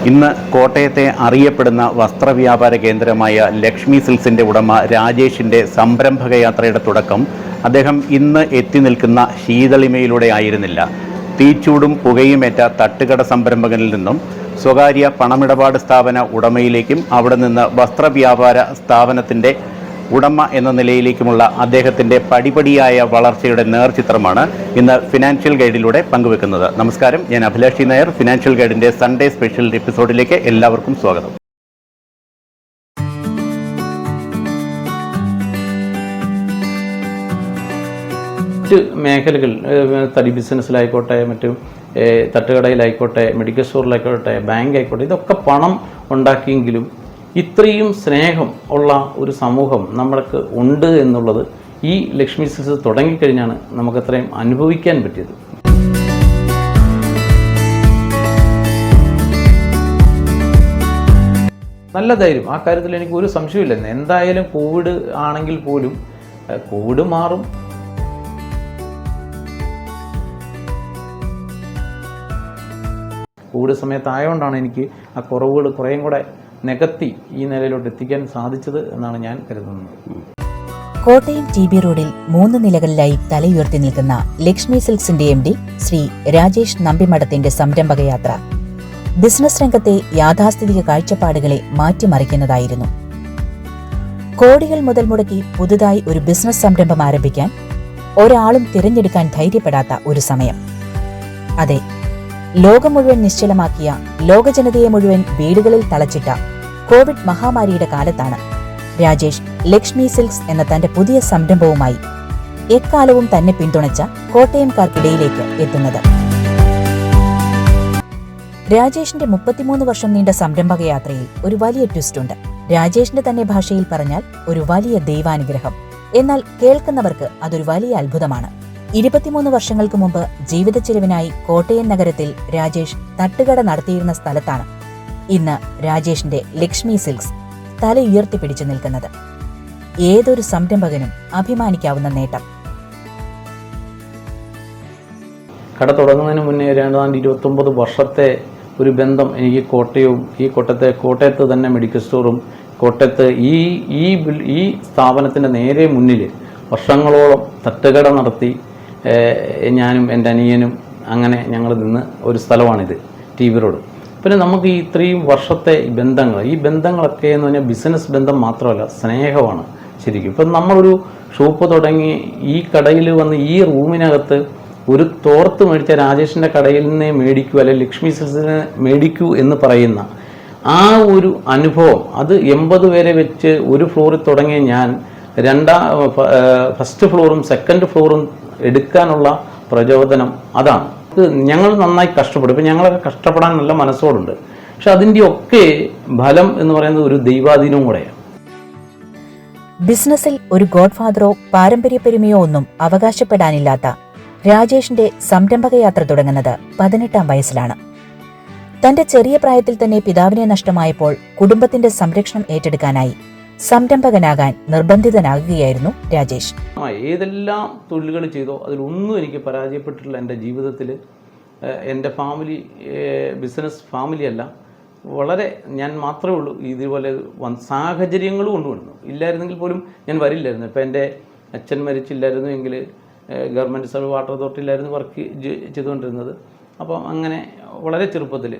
ഇന്ന് കോട്ടയത്തെ അറിയപ്പെടുന്ന വസ്ത്രവ്യാപാര കേന്ദ്രമായ ലക്ഷ്മി സിൽക്സിൻ്റെ ഉടമ രാജേഷിൻ്റെ സംരംഭകയാത്രയുടെ തുടക്കം അദ്ദേഹം ഇന്ന് എത്തി നിൽക്കുന്ന ശീതളിമയിലൂടെ ആയിരുന്നില്ല. തീച്ചൂടും പുകയുമേറ്റ തട്ടുകട സംരംഭകനിൽ നിന്നും സ്വകാര്യ പണമിടപാട് സ്ഥാപന ഉടമയിലേക്കും അവിടെ നിന്ന് വസ്ത്രവ്യാപാര സ്ഥാപനത്തിൻ്റെ ഉടമ എന്ന നിലയിലേക്കുമുള്ള അദ്ദേഹത്തിൻ്റെ പടിപടിയായ വളർച്ചയുടെ നേർചിത്രമാണ് ഇന്ന് ഫിനാൻഷ്യൽ ഗൈഡിലൂടെ പങ്കുവെക്കുന്നത്. നമസ്കാരം, ഞാൻ അഭിലാഷി നായർ. ഫിനാൻഷ്യൽ ഗൈഡിൻ്റെ സൺഡേ സ്പെഷ്യൽ എപ്പിസോഡിലേക്ക് എല്ലാവർക്കും സ്വാഗതം. മറ്റ് മേഖലകൾ, തടി ബിസിനസ്സിലായിക്കോട്ടെ, മറ്റും തട്ടുകടയിലായിക്കോട്ടെ, മെഡിക്കൽ സ്റ്റോറിലായിക്കോട്ടെ, ബാങ്ക് ആയിക്കോട്ടെ, ഇതൊക്കെ പണം ഉണ്ടാക്കിയെങ്കിലും ഇത്രയും സ്നേഹം ഉള്ള ഒരു സമൂഹം നമ്മൾക്ക് ഉണ്ട് എന്നുള്ളത് ഈ ലക്ഷ്മി സിൽക്സ് തുടങ്ങിക്കഴിഞ്ഞാണ് നമുക്കത്രയും അനുഭവിക്കാൻ പറ്റിയത്. നല്ല ധൈര്യം, ആ കാര്യത്തിൽ എനിക്ക് ഒരു സംശയമില്ല. എന്തായാലും കോവിഡ് ആണെങ്കിൽ പോലും കോവിഡ് മാറും. കോവിഡ് സമയത്തായതുകൊണ്ടാണ് എനിക്ക് ആ കുറവുകൾ കുറേയും കൂടെ നികത്തി ഈ നിലയിലോട്ട് എത്തിക്കാൻ സാധിച്ചത് എന്നാണ് ഞാൻ കരുതുന്നത്. കോട്ടയം TB റോഡിൽ 3 നിലകളിലായി തലയുയർത്തി നിൽക്കുന്ന ലക്ഷ്മി സിൽക്സിന്റെ MD ശ്രീ രാജേഷ് നമ്പിമഠത്തിന്റെ സംരംഭകയാത്ര ബിസിനസ് രംഗത്തെ യാഥാസ്ഥിതിക കാഴ്ചപ്പാടുകളെ മാറ്റിമറിക്കുന്നതായിരുന്നു. കോടികൾ മുതൽ മുടക്കി പുതുതായി ഒരു ബിസിനസ് സംരംഭം ആരംഭിക്കാൻ ഒരാളും തിരഞ്ഞെടുക്കാൻ ധൈര്യപ്പെടാത്ത ഒരു സമയം. അതെ, ലോകം മുഴുവൻ നിശ്ചലമാക്കിയ, ലോകജനതയെ മുഴുവൻ വീടുകളിൽ തളച്ചിട്ട കോവിഡ് മഹാമാരിയുടെ കാലത്താണ് രാജേഷ് ലക്ഷ്മി സിൽക്സ് എന്ന തന്റെ പുതിയ സംരംഭവുമായി എക്കാലവും തന്നെ പിന്തുണച്ച കോട്ടയംകാർക്കിടയിലേക്ക് എത്തുന്നത്. രാജേഷിന്റെ 33 വർഷം നീണ്ട സംരംഭകയാത്രയിൽ ഒരു വലിയ ട്വിസ്റ്റ് ഉണ്ട്. രാജേഷിന്റെ തന്നെ ഭാഷയിൽ പറഞ്ഞാൽ ഒരു വലിയ ദൈവാനുഗ്രഹം. എന്നാൽ കേൾക്കുന്നവർക്ക് അതൊരു വലിയ അത്ഭുതമാണ്. 23 വർഷങ്ങൾക്ക് മുമ്പ് ജീവിത ചെലവിനായി കോട്ടയം നഗരത്തിൽ രാജേഷ് തട്ടുകട നടത്തിയിരുന്ന സ്ഥലത്താണ് ഇന്ന് രാജേഷിന്റെ ലക്ഷ്മി സിൽക്സ് തല ഉയർത്തിപ്പിടിച്ചു നിൽക്കുന്നത്. ഏതൊരു സംരംഭകനും അഭിമാനിക്കാവുന്ന നേട്ടം. കട തുടങ്ങുന്നതിന് മുന്നേ 29 വർഷത്തെ ഒരു ബന്ധം എനിക്ക് കോട്ടയവും, ഈ കോട്ടയത്ത് തന്നെ മെഡിക്കൽ സ്റ്റോറും, കോട്ടയത്ത് ഈ സ്ഥാപനത്തിൻ്റെ നേരെ മുന്നിൽ വർഷങ്ങളോളം തട്ടുകട നടത്തി ഞാനും എൻ്റെ അനിയനും അങ്ങനെ ഞങ്ങൾ നിന്ന് ഒരു സ്ഥലമാണിത്, TB റോഡ്. പിന്നെ നമുക്ക് ഈ ഇത്രയും വർഷത്തെ ഈ ബന്ധങ്ങളൊക്കെ എന്ന് പറഞ്ഞാൽ ബിസിനസ് ബന്ധം മാത്രമല്ല, സ്നേഹമാണ് ശരിക്കും. ഇപ്പം നമ്മളൊരു ഷോപ്പ് തുടങ്ങി ഈ കടയിൽ വന്ന് ഈ റൂമിനകത്ത് ഒരു തോർത്ത് മേടിച്ച രാജേഷിൻ്റെ കടയിൽ നിന്നേ മേടിക്കൂ, അല്ലെങ്കിൽ ലക്ഷ്മി സിൽക്സിനെ മേടിക്കൂ എന്ന് പറയുന്ന ആ ഒരു അനുഭവം, അത് 80 പേരെ വെച്ച് ഒരു ഫ്ലോറിൽ തുടങ്ങിയ ഞാൻ ഫസ്റ്റ് ഫ്ലോറും സെക്കൻഡ് ഫ്ലോറും എടുക്കാനുള്ള പ്രചോദനം അതാണ്. ഞങ്ങൾ നന്നായി കഷ്ടപ്പെടും. ഇപ്പം ഞങ്ങളൊക്കെ കഷ്ടപ്പെടാൻ നല്ല മനസ്സോടുണ്ട്. പക്ഷെ അതിൻ്റെ ഒക്കെ ഫലം എന്ന് പറയുന്നത് ഒരു ദൈവാധീനവും കൂടെയാണ്. ബിസിനസ്സിൽ ഒരു ഗോഡ്ഫാദറോ പാരമ്പര്യ പെരുമയോ ഒന്നും അവകാശപ്പെടാനില്ലാത്ത രാജേഷിന്റെ സംരംഭകയാത്ര തുടങ്ങുന്നത് 18-ാം വയസ്സിലാണ്. തന്റെ ചെറിയ പ്രായത്തിൽ തന്നെ പിതാവിനെ നഷ്ടമായപ്പോൾ കുടുംബത്തിന്റെ സംരക്ഷണം ഏറ്റെടുക്കാനായി സംരംഭകനാകാൻ നിർബന്ധിതനാകുകയായിരുന്നു രാജേഷ്. ഏതെല്ലാം തൊഴിലുകൾ ചെയ്തോ അതിലൊന്നും എനിക്ക് പരാജയപ്പെട്ടിട്ടില്ല എൻ്റെ ജീവിതത്തിൽ. എൻ്റെ ഫാമിലി ബിസിനസ് ഫാമിലിയല്ല, വളരെ ഞാൻ മാത്രമേ ഉള്ളൂ ഇതുപോലെ സാഹചര്യങ്ങൾ കൊണ്ടുവന്നു. ഇല്ലായിരുന്നെങ്കിൽ പോലും ഞാൻ വരില്ലായിരുന്നു. ഇപ്പം എൻ്റെ അച്ഛൻ മരിച്ചില്ലായിരുന്നു എങ്കിൽ ഗവൺമെൻറ് സർവീസ് വാട്ടർ അതോറിറ്റിയിലായിരുന്നു വർക്ക് ചെയ്തുകൊണ്ടിരുന്നത്. അപ്പം അങ്ങനെ വളരെ ചെറുപ്പത്തിൽ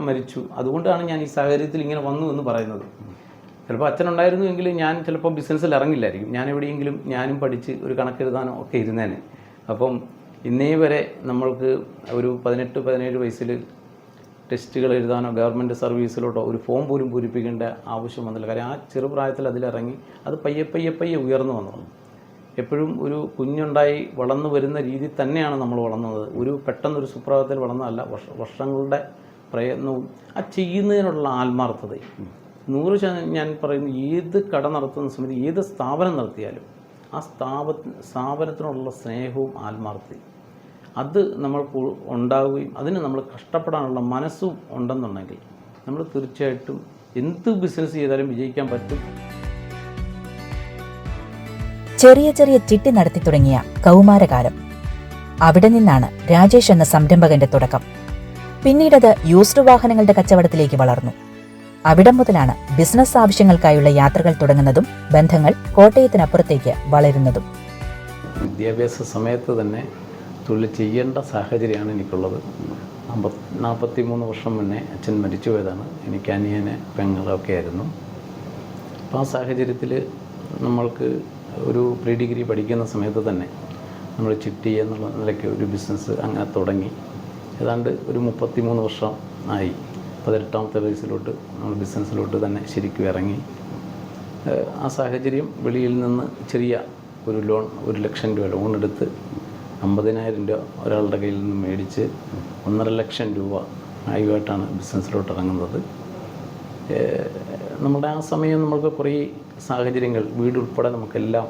മരിച്ചു. അതുകൊണ്ടാണ് ഞാൻ ഈ സാഹചര്യത്തിൽ ഇങ്ങനെ വന്നു എന്ന് പറയുന്നത്. ചിലപ്പോൾ അച്ഛനുണ്ടായിരുന്നു എങ്കിൽ ഞാൻ ചിലപ്പോൾ ബിസിനസ്സിൽ ഇറങ്ങില്ലായിരിക്കും. ഞാൻ എവിടെയെങ്കിലും ഞാനും പഠിച്ച് ഒരു കണക്കെഴുതാനോ ഒക്കെ ഇരുന്നേനെ. അപ്പം ഇന്നേ വരെ നമ്മൾക്ക് ഒരു 18-17 വയസ്സിൽ ടെസ്റ്റുകൾ എഴുതാനോ ഗവൺമെൻറ് സർവീസിലോട്ടോ ഒരു ഫോം പോലും പൂരിപ്പിക്കേണ്ട ആവശ്യം വന്നില്ല. കാര്യം ആ ചെറുപ്രായത്തിൽ അതിലിറങ്ങി അത് പയ്യെ ഉയർന്നു വന്നു. എപ്പോഴും ഒരു കുഞ്ഞുണ്ടായി വളർന്നു വരുന്ന രീതി തന്നെയാണ് നമ്മൾ വളർന്നത്. പെട്ടെന്നൊരു സുപ്രഭാതത്തിൽ വളർന്നതല്ല, വർഷങ്ങളുടെ പ്രയത്നവും ആ ചെയ്യുന്നതിനുള്ള ആത്മാർത്ഥതയും. 100% ഞാൻ പറയുന്നു, ഏത് കട നടത്തുന്ന സമയത്ത്, ഏത് സ്ഥാപനം നടത്തിയാലും ആ സ്ഥാപനത്തിനുള്ള സ്നേഹവും ആത്മാർത്ഥതയും അത് നമ്മൾക്ക് ഉണ്ടാവുകയും അതിന് നമ്മൾ കഷ്ടപ്പെടാനുള്ള മനസ്സും ഉണ്ടെന്നുണ്ടെങ്കിൽ നമ്മൾ തീർച്ചയായിട്ടും എന്ത് ബിസിനസ് ചെയ്താലും വിജയിക്കാൻ പറ്റും. ചെറിയ ചിട്ടി നടത്തി തുടങ്ങിയ കൗമാരകാലം. അവിടെ നിന്നാണ് രാജേഷ് എന്ന സംരംഭകന്റെ തുടക്കം. പിന്നീടത് യൂസ്ഡ് വാഹനങ്ങളുടെ കച്ചവടത്തിലേക്ക് വളർന്നു. അവിടം മുതലാണ് ബിസിനസ് ആവശ്യങ്ങൾക്കായുള്ള യാത്രകൾ തുടങ്ങുന്നതും ബന്ധങ്ങൾ കോട്ടയത്തിനപ്പുറത്തേക്ക് വളരുന്നതും. വിദ്യാഭ്യാസ സമയത്ത് തന്നെ തൊഴിൽ ചെയ്യേണ്ട സാഹചര്യമാണ് എനിക്കുള്ളത്. 43 വർഷം മുന്നേ അച്ഛൻ മരിച്ചു പോയതാണ്. എനിക്ക് അനിയന് പെങ്ങളൊക്കെ ആയിരുന്നു. അപ്പോൾ ആ സാഹചര്യത്തിൽ നമ്മൾക്ക് ഒരു പ്രീ ഡിഗ്രി പഠിക്കുന്ന സമയത്ത് തന്നെ നമ്മൾ ചിട്ടി എന്നുള്ള നിലയ്ക്ക് ഒരു ബിസിനസ് അങ്ങനെ തുടങ്ങി. ഏതാണ്ട് ഒരു 33 വർഷം ആയി. 18ാമത്തെ വയസ്സിലോട്ട് നമ്മൾ ബിസിനസ്സിലോട്ട് തന്നെ ശരിക്കും ഇറങ്ങി. ആ സാഹചര്യം വെളിയിൽ നിന്ന് ചെറിയ ഒരു ലോൺ 1 ലക്ഷം രൂപ ലോൺ എടുത്ത് 50,000 രൂപ ഒരാളുടെ കയ്യിൽ നിന്ന് മേടിച്ച് 1.5 ലക്ഷം രൂപ ആയുമായിട്ടാണ് ബിസിനസ്സിലോട്ട് ഇറങ്ങുന്നത്. നമ്മുടെ ആ സമയം നമ്മൾക്ക് കുറേ സാഹചര്യങ്ങൾ, വീട് ഉൾപ്പെടെ നമുക്കെല്ലാം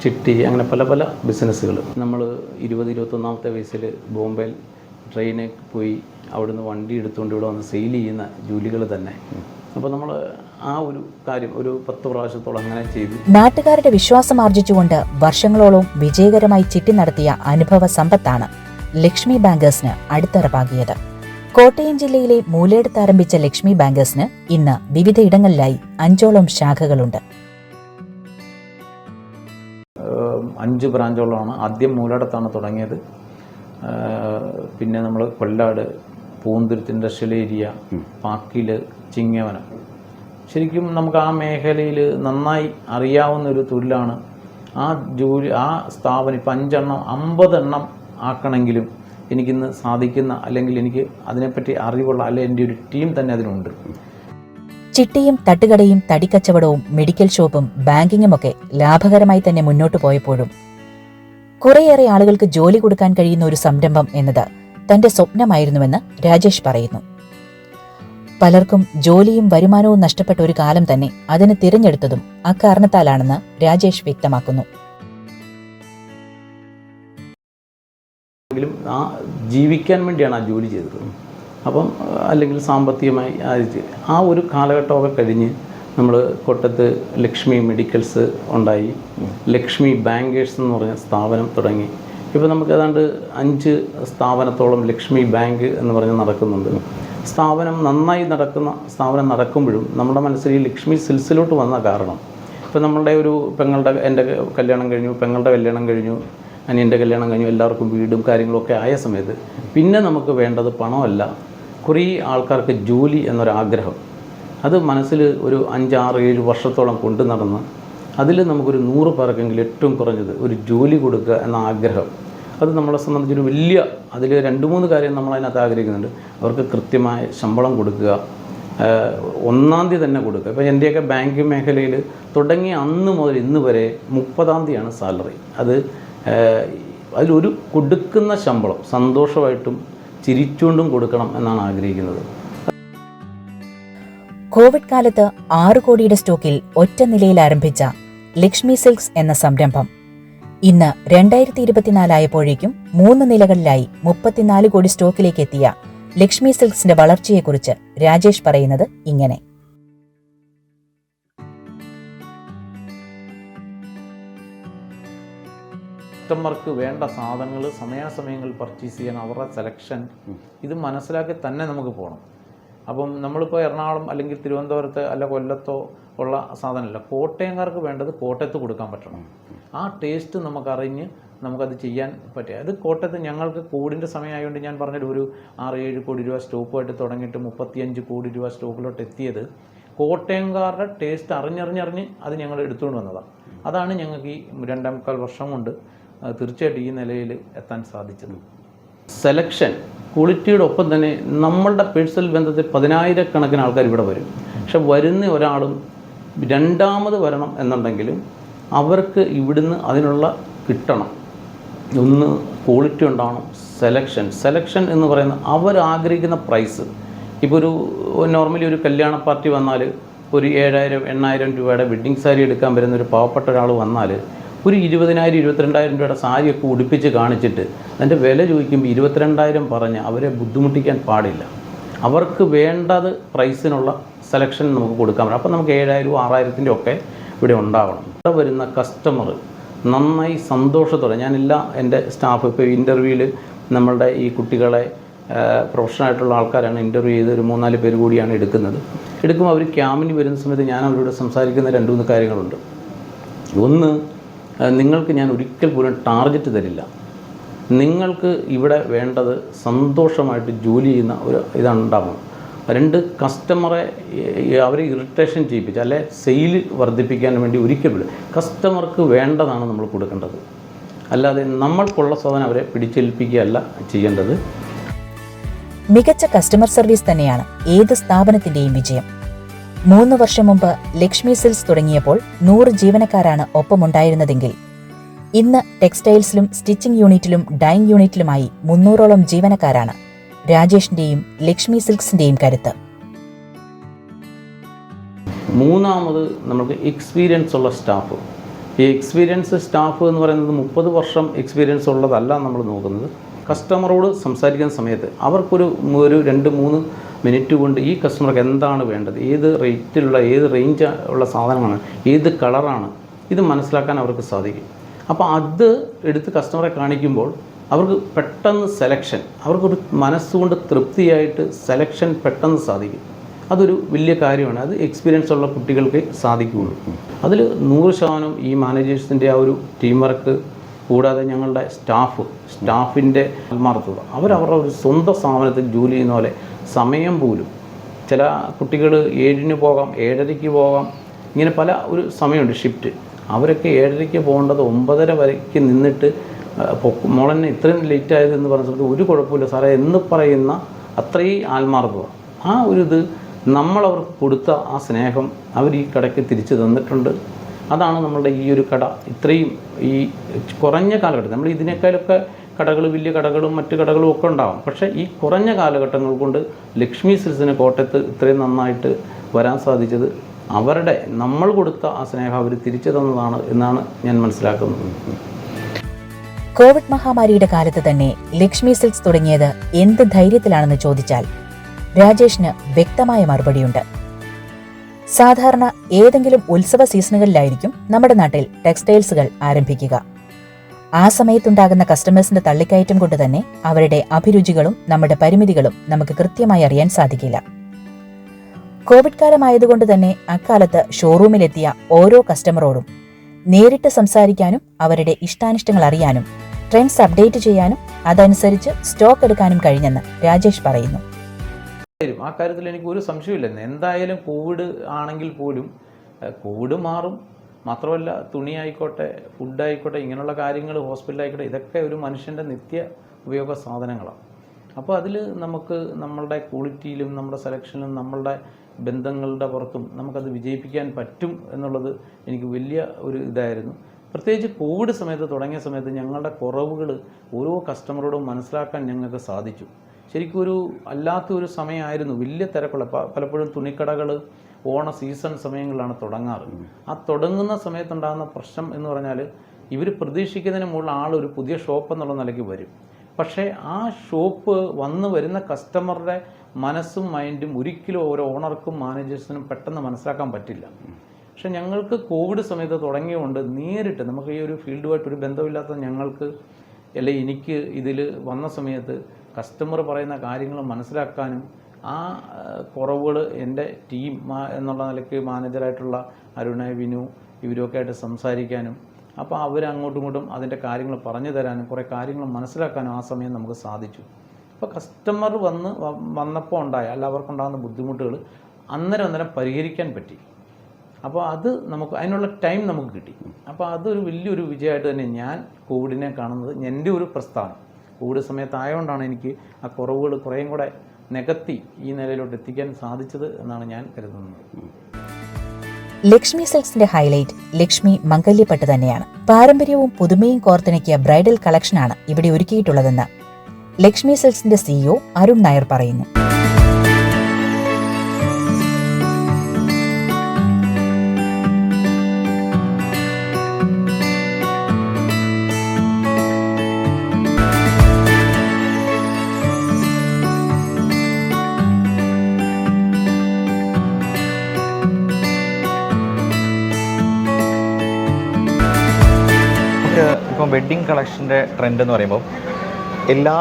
ചിട്ടി, അങ്ങനെ പല പല ബിസിനസ്സുകൾ. നമ്മൾ 20-21ാമത്തെ വയസ്സിൽ ബോംബെയിൽ ട്രെയിനിൽ പോയി അവിടുന്ന് വണ്ടി എടുത്തുകൊണ്ട് ഇവിടെ വന്ന് സെയിൽ ചെയ്യുന്ന ജോലികൾ തന്നെ. അപ്പോൾ നമ്മൾ ആ ഒരു കാര്യം ഒരു 10 പ്രാവശ്യത്തോളം അങ്ങനെ ചെയ്തു. നാട്ടുകാരുടെ വിശ്വാസം ആർജിച്ചുകൊണ്ട് വർഷങ്ങളോളം വിജയകരമായി ചിട്ടി നടത്തിയ അനുഭവ സമ്പത്താണ് ലക്ഷ്മി ബാങ്കേഴ്സിന് അടിത്തറപ്പാകിയത്. കോട്ടയം ജില്ലയിലെ മൂലയിടത്ത് ആരംഭിച്ച ലക്ഷ്മി ബാങ്കേഴ്സിന് ഇന്ന് വിവിധയിടങ്ങളിലായി 5ഓളം ശാഖകളുണ്ട്. 5 ബ്രാഞ്ചുകളാണ്. ആദ്യം മൂലയിടത്താണ് തുടങ്ങിയത്. പിന്നെ നമ്മൾ കൊല്ലാട്, പൂന്തുരുത്ത് ഇൻഡസ്ട്രിയൽ ഏരിയ, പാക്കിൽ, ചിങ്ങവനം. ശരിക്കും നമുക്ക് ആ മേഖലയിൽ നന്നായി അറിയാവുന്നൊരു തൊഴിലാണ്. ആ ജോലി, ആ സ്ഥാപനം ഇപ്പം 5 എണ്ണം 50 എണ്ണം ആക്കണമെങ്കിലും എനിക്കിന്ന് സാധിക്കുന്ന, അല്ലെങ്കിൽ എനിക്ക് അതിനെപ്പറ്റി അറിവുള്ള, അല്ലെങ്കിൽ എൻ്റെ ഒരു ടീം തന്നെ അതിനുണ്ട്. ചിട്ടിയും തട്ടുകടയും തടിക്കച്ചവടവും മെഡിക്കൽ ഷോപ്പും ബാങ്കിങ്ങുമൊക്കെ ലാഭകരമായി തന്നെ മുന്നോട്ടു പോയപ്പോഴും കുറേയേറെ ആളുകൾക്ക് ജോലി കൊടുക്കാൻ കഴിയുന്ന ഒരു സംരംഭം എന്നത് തന്റെ സ്വപ്നമായിരുന്നുവെന്ന് രാജേഷ് പറയുന്നു. പലർക്കും ജോലിയും വരുമാനവും നഷ്ടപ്പെട്ട ഒരു കാലം തന്നെ അതിന് തിരഞ്ഞെടുത്തതും അക്കാരണത്താലാണെന്ന് രാജേഷ് വ്യക്തമാക്കുന്നു. ആ ജീവിക്കാൻ വേണ്ടിയാണ് ആ ജോലി ചെയ്തത്. അപ്പം അല്ലെങ്കിൽ സാമ്പത്തികമായി ആ ഒരു കാലഘട്ടമൊക്കെ കഴിഞ്ഞ് നമ്മൾ കോട്ടയത്ത് ലക്ഷ്മി മെഡിക്കൽസ് ഉണ്ടായി, ലക്ഷ്മി ബാങ്കേഴ്സ് എന്ന് പറഞ്ഞ സ്ഥാപനം തുടങ്ങി. ഇപ്പോൾ നമുക്ക് ഏതാണ്ട് 5 സ്ഥാപനത്തോളം ലക്ഷ്മി ബാങ്ക് എന്ന് പറഞ്ഞ് നടക്കുന്നുണ്ട്. സ്ഥാപനം നന്നായി നടക്കുന്ന സ്ഥാപനം നടക്കുമ്പോഴും നമ്മുടെ മനസ്സിൽ ഈ ലക്ഷ്മി സിൽസിലോട്ട് വന്ന കാരണം, ഇപ്പോൾ നമ്മളുടെ ഒരു എൻ്റെ കല്യാണം കഴിഞ്ഞു, പെങ്ങളുടെ കല്യാണം കഴിഞ്ഞു, അനിയൻ്റെ കല്യാണം കഴിഞ്ഞു, എല്ലാവർക്കും വീടും കാര്യങ്ങളൊക്കെ ആയ സമയത്ത് പിന്നെ നമുക്ക് വേണ്ടത് പണമല്ല, കുറേ ആൾക്കാർക്ക് ജോലി എന്നൊരാഗ്രഹം. അത് മനസ്സിൽ ഒരു 5, 6, 7 വർഷത്തോളം കൊണ്ടു നടന്ന് അതിൽ നമുക്കൊരു 100 പേർക്കെങ്കിലും ഏറ്റവും കുറഞ്ഞത് ഒരു ജോലി കൊടുക്കുക എന്ന ആഗ്രഹം, അത് നമ്മളെ സംബന്ധിച്ചൊരു വലിയ, അതിൽ 2-3 കാര്യം നമ്മളതിനകത്ത് ആഗ്രഹിക്കുന്നുണ്ട്. അവർക്ക് കൃത്യമായ ശമ്പളം കൊടുക്കുക, 1-ാം തീയതി തന്നെ കൊടുക്കുക. ഇപ്പോൾ എൻ്റെയൊക്കെ ബാങ്ക് മേഖലയിൽ തുടങ്ങിയ അന്ന് മുതൽ ഇന്ന് വരെ 30-ാം തീയതിയാണ് സാലറി. അതിലൊരു കൊടുക്കുന്ന ശമ്പളം സന്തോഷമായിട്ടും ചിരിച്ചുകൊണ്ടും കൊടുക്കണം എന്നാണ് ആഗ്രഹിക്കുന്നത്. കോവിഡ് കാലത്ത് 6 കോടിയുടെ സ്റ്റോക്കിൽ ഒറ്റ നിലയിൽ ആരംഭിച്ച ലക്ഷ്മി സിൽക്സ് എന്ന സംരംഭം ഇന്ന് 2024 ആയപ്പോഴേക്കും 3 നിലകളിലായി 34 കോടി സ്റ്റോക്കിലേക്ക് എത്തിയ ലക്ഷ്മി സിൽക്സിന്റെ വളർച്ചയെക്കുറിച്ച് രാജേഷ് പറയുന്നത് ഇങ്ങനെ. കസ്റ്റമർക്ക് വേണ്ട സാധനങ്ങൾ സമയാസമയങ്ങളിൽ പർച്ചേസ് ചെയ്യാൻ അവരുടെ സെലക്ഷൻ, ഇത് മനസ്സിലാക്കി തന്നെ നമുക്ക് പോകണം. അപ്പം നമ്മളിപ്പോൾ എറണാകുളം അല്ലെങ്കിൽ തിരുവനന്തപുരത്ത് അല്ല കൊല്ലത്തോ ഉള്ള സാധനമല്ല, കോട്ടയംകാർക്ക് വേണ്ടത് കോട്ടയത്ത് കൊടുക്കാൻ പറ്റണം. ആ ടേസ്റ്റ് നമുക്കറിഞ്ഞ് നമുക്കത് ചെയ്യാൻ പറ്റുക. അത് കോട്ടയത്ത് ഞങ്ങൾക്ക് കോവിഡിൻ്റെ സമയമായതുകൊണ്ട് ഞാൻ പറഞ്ഞൊരു ഒരു 6-7 കോടി രൂപ സ്റ്റോക്കുമായിട്ട് തുടങ്ങിയിട്ട് 35 കോടി രൂപ സ്റ്റോക്കിലോട്ട് എത്തിയത് കോട്ടയംകാരുടെ ടേസ്റ്റ് അറിഞ്ഞറിഞ്ഞ് അത് ഞങ്ങൾ എടുത്തുകൊണ്ട് വന്നതാണ്. അതാണ് ഞങ്ങൾക്ക് ഈ 2.25 വർഷം കൊണ്ട് തീർച്ചയായിട്ടും ഈ നിലയിൽ എത്താൻ സാധിച്ചത്. സെലക്ഷൻ ക്വാളിറ്റിയുടെ ഒപ്പം തന്നെ നമ്മളുടെ പേഴ്സണൽ ബന്ധത്തിൽ 10,000-കണക്കിന് ആൾക്കാർ ഇവിടെ വരും. പക്ഷെ വരുന്ന ഒരാളും 2ാമത് വരണം എന്നുണ്ടെങ്കിലും അവർക്ക് ഇവിടുന്ന് അതിനുള്ള കിട്ടണം. ഒന്ന് ക്വാളിറ്റി ഉണ്ടാവണം, സെലക്ഷൻ എന്ന് പറയുന്ന അവർ ആഗ്രഹിക്കുന്ന പ്രൈസ്. ഇപ്പോൾ ഒരു നോർമലി ഒരു കല്യാണ പാർട്ടി വന്നാൽ ഒരു 7,000-8,000 രൂപയുടെ വെഡ്ഡിങ് സാരി എടുക്കാൻ വരുന്ന ഒരു പാവപ്പെട്ട ഒരാൾ വന്നാൽ ഒരു 20,000-22,000 രൂപയുടെ സാരിയൊക്കെ ഉടുപ്പിച്ച് കാണിച്ചിട്ട് അതിൻ്റെ വില ചോദിക്കുമ്പോൾ 22,000 പറഞ്ഞ് അവരെ ബുദ്ധിമുട്ടിക്കാൻ പാടില്ല. അവർക്ക് വേണ്ടത് പ്രൈസിനുള്ള സെലക്ഷൻ നമുക്ക് കൊടുക്കാൻ പറ്റും. അപ്പോൾ നമുക്ക് 7,000-6,000 ഒക്കെ ഇവിടെ ഉണ്ടാവണം. ഇവിടെ വരുന്ന കസ്റ്റമർ നന്നായി സന്തോഷത്തോടെ, ഞാനെല്ലാം എൻ്റെ സ്റ്റാഫ് ഇപ്പോൾ ഇൻ്റർവ്യൂവിൽ നമ്മളുടെ ഈ കുട്ടികളെ പ്രൊഫഷണലായിട്ടുള്ള ആൾക്കാരാണ് ഇൻ്റർവ്യൂ ചെയ്ത് ഒരു 3-4 പേര് കൂടിയാണ് എടുക്കുമ്പോൾ അവർ ക്യാമ്പിന് വരുന്ന സമയത്ത് ഞാൻ അവരോട് സംസാരിക്കുന്ന 2-3 കാര്യങ്ങളുണ്ട്. ഒന്ന്, നിങ്ങൾക്ക് ഞാൻ ഒരിക്കൽ പോലും ടാർഗറ്റ് തരില്ല. നിങ്ങൾക്ക് ഇവിടെ വേണ്ടത് സന്തോഷമായിട്ട് ജോലി ചെയ്യുന്ന ഒരു ഇതാണ് ഉണ്ടാകുന്നത്. 2, കസ്റ്റമറെ അവരെ ഇറിറ്റേഷൻ ചെയ്യിപ്പിച്ച് അല്ലെ സെയിൽ വർദ്ധിപ്പിക്കാൻ വേണ്ടി ഒരിക്കലും കസ്റ്റമർക്ക് വേണ്ടതാണ് നമ്മൾ കൊടുക്കേണ്ടത്. അല്ലാതെ നമ്മൾക്കുള്ള സാധനം അവരെ പിടിച്ചേൽപ്പിക്കുകയല്ല ചെയ്യേണ്ടത്. മികച്ച കസ്റ്റമർ സർവീസ് തന്നെയാണ് ഏത് സ്ഥാപനത്തിന്റെയും വിജയം. 3 വർഷം മുമ്പ് ലക്ഷ്മി സിൽക്സ് തുടങ്ങിയപ്പോൾ 100 ജീവനക്കാരാണ് ഒപ്പമുണ്ടായിരുന്നതെങ്കിൽ ഇന്ന് ടെക്സ്റ്റൈൽസിലും സ്റ്റിച്ചിങ് യൂണിറ്റിലും ഡൈയിങ് യൂണിറ്റിലുമായി 300ഓളം ജീവനക്കാരാണ്. രാജേഷിന്റെയും ലക്ഷ്മി സിൽക്സിന്റെയും കരുത്ത്. മൂന്നാമത് നമുക്ക് എക്സ്പീരിയൻസ് ഉള്ള സ്റ്റാഫ്. ഈ എക്സ്പീരിയൻസ് സ്റ്റാഫ് എന്ന് പറയുന്നത് 30 വർഷം എക്സ്പീരിയൻസ് ഉള്ളതല്ല നമ്മൾ നോക്കുന്നത്. കസ്റ്റമറോട് സംസാരിക്കുന്ന സമയത്ത് അവർക്കൊരു 2-3 മിനിറ്റ് കൊണ്ട് ഈ കസ്റ്റമർക്ക് എന്താണ് വേണ്ടത്, ഏത് റേറ്റിലുള്ള ഏത് റേഞ്ച് ഉള്ള സാധനമാണ്, ഏത് കളറാണ്, ഇത് മനസ്സിലാക്കാൻ അവർക്ക് സാധിക്കും. അപ്പോൾ അത് എടുത്ത് കസ്റ്റമറെ കാണിക്കുമ്പോൾ അവർക്ക് പെട്ടെന്ന് സെലക്ഷൻ, അവർക്കൊരു മനസ്സുകൊണ്ട് തൃപ്തിയായിട്ട് സെലക്ഷൻ പെട്ടെന്ന് സാധിക്കും. അതൊരു വലിയ കാര്യമാണ്. അത് എക്സ്പീരിയൻസ് ഉള്ള കുട്ടികൾക്ക് സാധിക്കുകയുള്ളൂ. അതിൽ 100% ഈ മാനേജേഴ്സിൻ്റെ ആ ഒരു ടീം വർക്ക്, കൂടാതെ ഞങ്ങളുടെ സ്റ്റാഫിൻ്റെ ആത്മാർത്ഥത, അവരവരുടെ ഒരു സ്വന്തം സ്ഥാപനത്തിൽ ജോലി ചെയ്യുന്ന പോലെ സമയം പോലും, ചില കുട്ടികൾ 7-ന് പോകാം, 7:30-ക്ക് പോകാം, ഇങ്ങനെ പല ഒരു സമയമുണ്ട് ഷിഫ്റ്റ്. അവരൊക്കെ 7:30-ക്ക് പോകേണ്ടത് 9:30 വരയ്ക്ക് നിന്നിട്ട് മോളെന്നെ ഇത്രയും ലേറ്റ് ആയതെന്ന് പറഞ്ഞ സമയത്ത് ഒരു കുഴപ്പമില്ല സാറേ എന്ന് പറയുന്ന അത്രയും ആത്മാർത്ഥത. ആ ഒരു ഇത് നമ്മളവർക്ക് കൊടുത്ത ആ സ്നേഹം അവർ ഈ കടയ്ക്ക് തിരിച്ചു തന്നിട്ടുണ്ട്. അതാണ് നമ്മളുടെ ഈ ഒരു കട ഇത്രയും ഈ കുറഞ്ഞ കാലഘട്ടത്തിൽ, നമ്മൾ ഇതിനേക്കാളൊക്കെ കടകൾ, വലിയ കടകളും മറ്റു കടകളും ഒക്കെ ഉണ്ടാകും. പക്ഷേ ഈ കുറഞ്ഞ കാലഘട്ടങ്ങൾ കൊണ്ട് ലക്ഷ്മി സിൽക്സിന് കോട്ടയത്ത് ഇത്രയും നന്നായിട്ട് വരാൻ സാധിച്ചത് അവരുടെ നമ്മൾ കൊടുത്ത ആ സ്നേഹം അവർ തിരിച്ചു തന്നതാണ് എന്നാണ് ഞാൻ മനസ്സിലാക്കുന്നത്. കോവിഡ് മഹാമാരിയുടെ കാലത്ത് തന്നെ ലക്ഷ്മി സിൽക്സ് തുടങ്ങിയത് എന്ത് ധൈര്യത്തിലാണെന്ന് ചോദിച്ചാൽ രാജേഷിന് വ്യക്തമായ മറുപടിയുണ്ട്. സാധാരണ ഏതെങ്കിലും ഉത്സവ സീസണുകളിലായിരിക്കും നമ്മുടെ നാട്ടിൽ ടെക്സ്റ്റൈൽസുകൾ ആരംഭിക്കുക. ആ സമയത്തുണ്ടാകുന്ന കസ്റ്റമേഴ്സിന്റെ തള്ളിക്കയറ്റം കൊണ്ട് തന്നെ അവരുടെ അഭിരുചികളും നമ്മുടെ പരിമിതികളും നമുക്ക് കൃത്യമായി അറിയാൻ സാധിക്കില്ല. കോവിഡ് കാലമായതുകൊണ്ട് തന്നെ അക്കാലത്ത് ഷോറൂമിലെത്തിയ ഓരോ കസ്റ്റമറോടും നേരിട്ട് സംസാരിക്കാനും അവരുടെ ഇഷ്ടാനിഷ്ടങ്ങൾ അറിയാനും ട്രെൻഡ്സ് അപ്ഡേറ്റ് ചെയ്യാനും അതനുസരിച്ച് സ്റ്റോക്ക് എടുക്കാനും കഴിഞ്ഞെന്ന് രാജേഷ് പറയുന്നു. ആ കാര്യത്തിൽ എനിക്ക് ഒരു സംശയമില്ല. എന്തായാലും കോവിഡ് ആണെങ്കിൽ പോലും കോവിഡ് മാറും. മാത്രമല്ല തുണി ആയിക്കോട്ടെ, ഫുഡായിക്കോട്ടെ, ഇങ്ങനെയുള്ള കാര്യങ്ങൾ, ഹോസ്പിറ്റലായിക്കോട്ടെ, ഇതൊക്കെ ഒരു മനുഷ്യൻ്റെ നിത്യ ഉപയോഗ സാധനങ്ങളാണ്. അപ്പോൾ അതിൽ നമുക്ക് നമ്മളുടെ ക്വാളിറ്റിയിലും നമ്മുടെ സെലക്ഷനിലും നമ്മളുടെ ബന്ധങ്ങളുടെ പുറത്തും നമുക്കത് വിജയിപ്പിക്കാൻ പറ്റും എന്നുള്ളത് എനിക്ക് വലിയ ഒരു ഇതായിരുന്നു. പ്രത്യേകിച്ച് കോവിഡ് സമയത്ത് തുടങ്ങിയ സമയത്ത് ഞങ്ങളുടെ കുറവുകൾ ഓരോ കസ്റ്റമറോടും മനസ്സിലാക്കാൻ ഞങ്ങൾക്ക് സാധിച്ചു. ശരിക്കും ഒരു അല്ലാത്തൊരു സമയമായിരുന്നു, വലിയ തിരക്കുള്ള. പലപ്പോഴും തുണിക്കടകൾ ഓണ സീസൺ സമയങ്ങളിലാണ് തുടങ്ങാറ്. ആ തുടങ്ങുന്ന സമയത്തുണ്ടാകുന്ന പ്രശ്നം എന്ന് പറഞ്ഞാൽ ഇവർ പ്രതീക്ഷിക്കുന്നതിന് മുകളിൽ ആളൊരു പുതിയ ഷോപ്പ് എന്നുള്ള നിലയ്ക്ക് വരും. പക്ഷേ ആ ഷോപ്പ് വരുന്ന കസ്റ്റമറുടെ മനസ്സും മൈൻഡും ഒരിക്കലും ഓരോ ഓണർക്കും മാനേജേഴ്സിനും പെട്ടെന്ന് മനസ്സിലാക്കാൻ പറ്റില്ല. പക്ഷെ ഞങ്ങൾക്ക് കോവിഡ് സമയത്ത് തുടങ്ങിയതുകൊണ്ട് നേരിട്ട് നമുക്ക് ഈ ഒരു ഫീൽഡുമായിട്ടൊരു ബന്ധമില്ലാത്ത ഞങ്ങൾക്ക് എനിക്ക് ഇതിൽ വന്ന സമയത്ത് കസ്റ്റമർ പറയുന്ന കാര്യങ്ങൾ മനസ്സിലാക്കാനും ആ കുറവുകൾ എൻ്റെ ടീം എന്നുള്ള നിലയ്ക്ക് മാനേജറായിട്ടുള്ള അരുണ, വിനു ഇവരൊക്കെ ആയിട്ട് സംസാരിക്കാനും, അപ്പോൾ അവരങ്ങോട്ടും ഇങ്ങോട്ടും അതിൻ്റെ കാര്യങ്ങൾ പറഞ്ഞു തരാനും കുറേ കാര്യങ്ങൾ മനസ്സിലാക്കാനും ആ സമയം നമുക്ക് സാധിച്ചു. അപ്പോൾ കസ്റ്റമർ വന്നപ്പോൾ ഉണ്ടായ അവർക്കുണ്ടാകുന്ന ബുദ്ധിമുട്ടുകൾ അന്നേരം പരിഹരിക്കാൻ പറ്റി. അപ്പോൾ അത് നമുക്ക് അതിനുള്ള ടൈം നമുക്ക് കിട്ടി. അപ്പോൾ അതൊരു വലിയൊരു വിജയമായിട്ട് തന്നെ ഞാൻ കോവിഡിനെ കാണുന്നത്. എൻ്റെ ഒരു പ്രസ്ഥാനം കോവിഡ് സമയത്തായതുകൊണ്ടാണ് എനിക്ക് ആ കുറവുകൾ കുറേയും കൂടെ നികത്തി ഈ നിലയിലോട്ട് എത്തിക്കാൻ സാധിച്ചത് എന്നാണ് ഞാൻ കരുതുന്നത്. ലക്ഷ്മി സിൽക്സിന്റെ ഹൈലൈറ്റ് ലക്ഷ്മി മംഗല്യപ്പട്ട് തന്നെയാണ്. പാരമ്പര്യവും പുതുമയും കോർത്തിണക്കിയ ബ്രൈഡൽ കളക്ഷനാണ് ഇവിടെ ഒരുക്കിയിട്ടുള്ളതെന്ന് ലക്ഷ്മി സിൽക്സിന്റെ CEO അരുൺ നായർ പറയുന്നു. ഇപ്പം വെഡ്ഡിങ് കളക്ഷൻ്റെ ട്രെൻഡ് എന്ന് പറയുമ്പോൾ എല്ലാ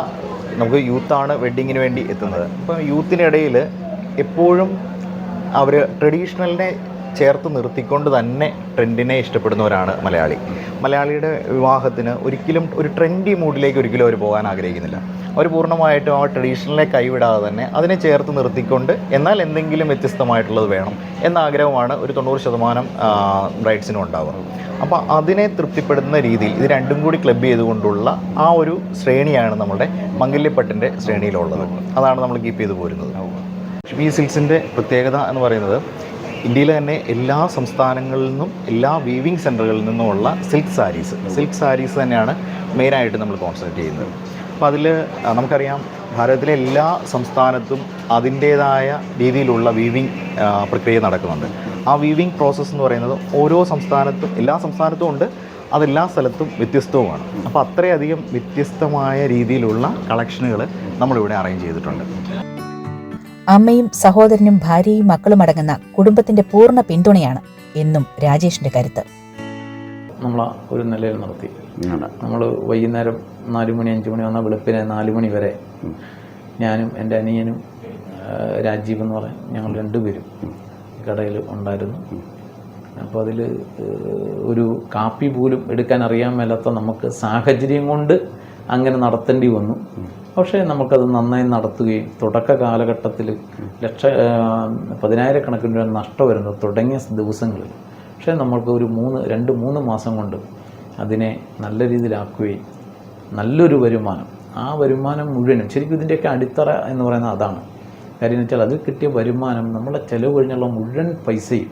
നമുക്ക് യൂത്താണ് വെഡ്ഡിങ്ങിന് വേണ്ടി എത്തുന്നത്. അപ്പോൾ യൂത്തിനിടയിൽ എപ്പോഴും അവർ ട്രഡീഷണലിനെ ചേർത്ത് നിർത്തിക്കൊണ്ട് തന്നെ ട്രെൻഡിനെ ഇഷ്ടപ്പെടുന്നവരാണ് മലയാളിയുടെ വിവാഹത്തിന് ഒരിക്കലും ഒരു ട്രെൻഡി മൂഡിലേക്ക് ഒരിക്കലും അവർ പോകാൻ ആഗ്രഹിക്കുന്നില്ല. അവർ പൂർണ്ണമായിട്ടും ആ ട്രഡീഷണലെ കൈവിടാതെ തന്നെ അതിനെ ചേർത്ത് നിർത്തിക്കൊണ്ട് എന്നാൽ എന്തെങ്കിലും വ്യത്യസ്തമായിട്ടുള്ളത് വേണം എന്ന ആഗ്രഹമാണ് ഒരു 90% ബ്രൈഡ്സിനും ഉണ്ടാവുക. അപ്പോൾ അതിനെ തൃപ്തിപ്പെടുന്ന രീതിയിൽ ഇത് രണ്ടും കൂടി ക്ലബ് ചെയ്തുകൊണ്ടുള്ള ആ ഒരു ശ്രേണിയാണ് നമ്മുടെ മംഗല്യപ്പട്ടിൻ്റെ ശ്രേണിയിലുള്ളത്. അതാണ് നമ്മൾ കീപ്പ് ചെയ്തു പോരുന്നത്. ലക്ഷ്മി സിൽക്സിൻ്റെ പ്രത്യേകത എന്ന് പറയുന്നത് ഇന്ത്യയിലെ തന്നെ എല്ലാ സംസ്ഥാനങ്ങളിൽ നിന്നും എല്ലാ വീവിങ് സെൻറ്ററുകളിൽ നിന്നുമുള്ള സിൽക്ക് സാരീസ് തന്നെയാണ് മെയിനായിട്ട് നമ്മൾ കോൺസെൻട്രേറ്റ് ചെയ്യുന്നത്. അപ്പോൾ അതിൽ നമുക്കറിയാം ഭാരതത്തിലെ എല്ലാ സംസ്ഥാനത്തും അതിൻ്റേതായ രീതിയിലുള്ള വീവിങ് പ്രക്രിയ നടക്കുന്നുണ്ട്. ആ വീവിങ് പ്രോസസ്സ് എന്ന് പറയുന്നത് ഓരോ സംസ്ഥാനത്തും എല്ലാ സംസ്ഥാനത്തും ഉണ്ട്, അതെല്ലാ സ്ഥലത്തും വ്യത്യസ്തവുമാണ്. അപ്പോൾ അത്രയധികം വ്യത്യസ്തമായ രീതിയിലുള്ള കളക്ഷനുകൾ നമ്മളിവിടെ അറേഞ്ച് ചെയ്തിട്ടുണ്ട്. അമ്മയും സഹോദരനും ഭാര്യയും മക്കളും അടങ്ങുന്ന കുടുംബത്തിന്റെ പൂർണ്ണ പിന്തുണയാണ് എന്നും രാജേഷിന്റെ കരുത്ത്. നമ്മൾ ഒരു നിലയിൽ നിർത്തി. നമ്മൾ വൈകുന്നേരം 4 മണി 5 മണി വന്നാൽ വെളുപ്പിനെ 4 മണി വരെ ഞാനും എൻ്റെ അനിയനും രാജീവ് എന്ന് പറയും, ഞങ്ങൾ 2 പേരും കടയിൽ ഉണ്ടായിരുന്നു. അപ്പോൾ അതിൽ ഒരു കാപ്പി പോലും എടുക്കാൻ അറിയാൻ മേലാത്ത നമുക്ക് സാഹചര്യം കൊണ്ട് അങ്ങനെ നടത്തേണ്ടി വന്നു. പക്ഷേ നമുക്കത് നന്നായി നടത്തുകയും തുടക്ക കാലഘട്ടത്തിൽ 10,000-കണക്കിന് രൂപ നഷ്ടം വരുന്നത് തുടങ്ങിയ ദിവസങ്ങളിൽ, പക്ഷേ നമ്മൾക്ക് ഒരു 2-3 മാസം കൊണ്ട് അതിനെ നല്ല രീതിയിലാക്കുകയും നല്ലൊരു വരുമാനം, ആ വരുമാനം മുഴുവനും ശരിക്കും ഇതിൻ്റെയൊക്കെ അടിത്തറ എന്ന് പറയുന്നത് അതാണ്. കാര്യം എന്ന് വെച്ചാൽ അതിൽ കിട്ടിയ വരുമാനം നമ്മളെ ചിലവ് കഴിഞ്ഞുള്ള മുഴുവൻ പൈസയും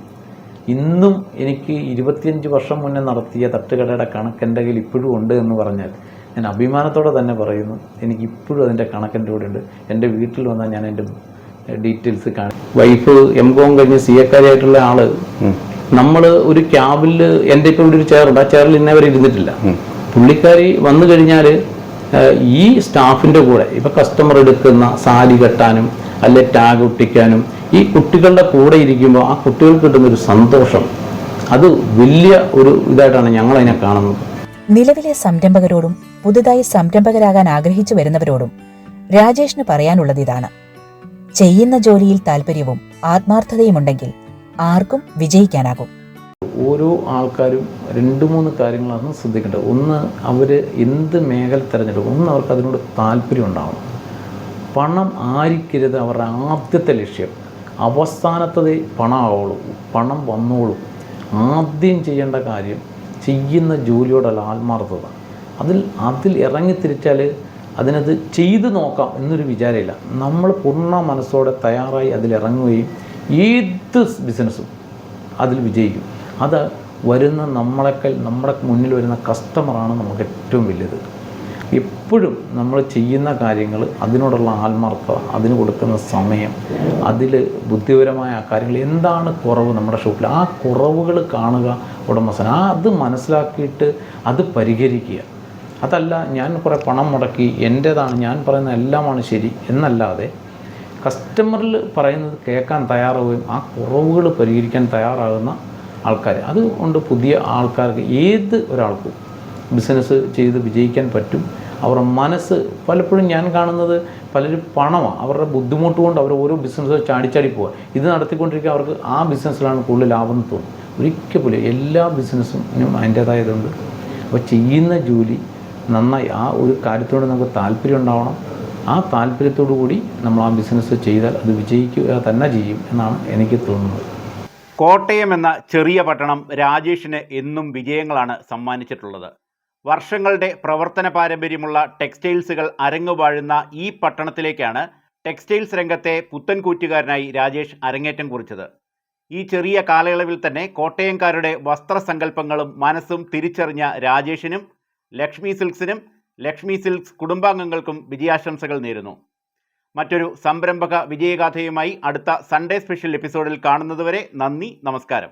ഇന്നും എനിക്ക് 25 വർഷം മുന്നേ നടത്തിയ തട്ടുകടയുടെ കണക്ക് എൻ്റെ കയ്യിൽ ഇപ്പോഴും ഉണ്ട് എന്ന് പറഞ്ഞാൽ ഞാൻ അഭിമാനത്തോടെ തന്നെ പറയുന്നു. എനിക്കിപ്പോഴും അതിൻ്റെ കണക്കെൻ്റെ കൂടെ ഉണ്ട്. എൻ്റെ വീട്ടിൽ വന്നാൽ ഞാൻ എൻ്റെ ഡീറ്റെയിൽസ് കാണും. വൈഫ് M.Com കഴിഞ്ഞ് CA-കാരിയായിട്ടുള്ള ആള് നമ്മൾ ഒരു ക്യാബിൽ എൻ്റെ ഇപ്പോൾ ഇവിടെ ഒരു ചെയറുണ്ട്, ആ ചെയറിൽ ഇന്നേവരെ ഇരുന്നിട്ടില്ല. പുള്ളിക്കാരി വന്നു കഴിഞ്ഞാൽ ഈ സ്റ്റാഫിൻ്റെ കൂടെ ഇപ്പോൾ കസ്റ്റമർ എടുക്കുന്ന സാരി കെട്ടാനും അല്ലെ ടാഗ് ഒട്ടിക്കാനും ഈ കുട്ടികളുടെ കൂടെ ഇരിക്കുമ്പോൾ ആ കുട്ടികൾക്ക് കിട്ടുന്നൊരു സന്തോഷം, അത് വലിയ ഒരു ഇതായിട്ടാണ് ഞങ്ങളതിനെ കാണുന്നത്. നിലവിലെ സംരംഭകരോടും പുതുതായി സംരംഭകരാകാൻ ആഗ്രഹിച്ചു വരുന്നവരോടും രാജേഷിന് പറയാനുള്ളത് ഇതാണ്: ചെയ്യുന്ന ജോലിയിൽ താല്പര്യവും ആത്മാർത്ഥതയുമുണ്ടെങ്കിൽ ആർക്കും വിജയിക്കാനാകും. ഓരോ ആൾക്കാരും 2-3 കാര്യങ്ങളാണ് ശ്രദ്ധിക്കേണ്ടത്. ഒന്ന്, അവർ എന്ത് മേഖല തിരഞ്ഞെടുക്കും, ഒന്ന് അവർക്ക് അതിനോട് താല്പര്യം ഉണ്ടാവണം. പണം ആയിരിക്കരുത് അവരുടെ ആദ്യത്തെ ലക്ഷ്യം. അവസാനത്തതേ പണമാവുള്ളൂ, പണം വന്നോളൂ. ആദ്യം ചെയ്യേണ്ട കാര്യം ചെയ്യുന്ന ജോലിയോടുള്ള ആത്മാർത്ഥത. അതിൽ ഇറങ്ങിത്തിരിച്ചാൽ അതിനത് ചെയ്തു നോക്കാം എന്നൊരു വിചാരമില്ല. നമ്മൾ പൂർണ്ണ മനസ്സോടെ തയ്യാറായി അതിലിറങ്ങുകയും ഏത് ബിസിനസ്സും അതിൽ വിജയിക്കും. അത് വരുന്ന നമ്മളെക്കാൾ നമ്മുടെ മുന്നിൽ വരുന്ന കസ്റ്റമറാണ് നമുക്ക് ഏറ്റവും വലുത്. എപ്പോഴും നമ്മൾ ചെയ്യുന്ന കാര്യങ്ങൾ, അതിനോടുള്ള ആത്മാർത്ഥത, അതിന് കൊടുക്കുന്ന സമയം, അതിൽ ബുദ്ധിപരമായ ആ കാര്യങ്ങൾ എന്താണ് കുറവ് നമ്മുടെ ഷോപ്പിൽ, ആ കുറവുകൾ കാണുക ഉടമസ്ഥൻ, അത് മനസ്സിലാക്കിയിട്ട് അത് പരിഹരിക്കുക. അതല്ല ഞാൻ കുറേ പണം മുടക്കി എൻ്റേതാണ്, ഞാൻ പറയുന്ന എല്ലാമാണ് ശരി എന്നല്ലാതെ കസ്റ്റമറിൽ പറയുന്നത് കേൾക്കാൻ തയ്യാറാവുകയും ആ കുറവുകൾ പരിഹരിക്കാൻ തയ്യാറാകുന്ന ആൾക്കാർ. അതുകൊണ്ട് പുതിയ ആൾക്കാർക്ക് ഏത് ഒരാൾക്കും ബിസിനസ് ചെയ്ത് വിജയിക്കാൻ പറ്റും. അവരുടെ മനസ്സ് പലപ്പോഴും ഞാൻ കാണുന്നത് പലരും പണമാണ്, അവരുടെ ബുദ്ധിമുട്ട് കൊണ്ട് അവർ ഓരോ ബിസിനസ് ചാടിച്ചാടി പോവുക. ഇത് നടത്തിക്കൊണ്ടിരിക്കുക, അവർക്ക് ആ ബിസിനസ്സിലാണ് കൂടുതൽ ലാഭം എന്ന് തോന്നും. ഒരിക്കൽ പോലും എല്ലാ ബിസിനസ്സിനും അതിൻ്റേതായതുണ്ട്. അപ്പോൾ ചെയ്യുന്ന ജോലി നന്നായി ആ ഒരു കാര്യത്തോട് നമുക്ക് താല്പര്യം ഉണ്ടാവണം. ആ താല്പര്യത്തോടു കൂടി നമ്മൾ ആ ബിസിനസ് ചെയ്താൽ അത് വിജയിക്കുക തന്നെ ചെയ്യും എന്നാണ് എനിക്ക് തോന്നുന്നത്. കോട്ടയം എന്ന ചെറിയ പട്ടണം രാജേഷിന് എന്നും വിജയങ്ങളാണ് സമ്മാനിച്ചിട്ടുള്ളത്. വർഷങ്ങളുടെ പ്രവർത്തന പാരമ്പര്യമുള്ള ടെക്സ്റ്റൈൽസുകൾ അരങ്ങുവാഴുന്ന ഈ പട്ടണത്തിലേക്കാണ് ടെക്സ്റ്റൈൽസ് രംഗത്തെ പുത്തൻകൂറ്റുകാരനായി രാജേഷ് അരങ്ങേറ്റം കുറിച്ചത്. ഈ ചെറിയ കാലയളവിൽ തന്നെ കോട്ടയംകാരുടെ വസ്ത്രസങ്കല്പങ്ങളും മനസ്സും തിരിച്ചറിഞ്ഞ രാജേഷിനും ലക്ഷ്മി സിൽക്സിനും ലക്ഷ്മി സിൽക്സ് കുടുംബാംഗങ്ങൾക്കും വിജയാശംസകൾ നേരുന്നു. മറ്റൊരു സംരംഭക വിജയഗാഥയുമായി അടുത്ത സൺഡേ സ്പെഷ്യൽ എപ്പിസോഡിൽ കാണുന്നതുവരെ നന്ദി, നമസ്കാരം.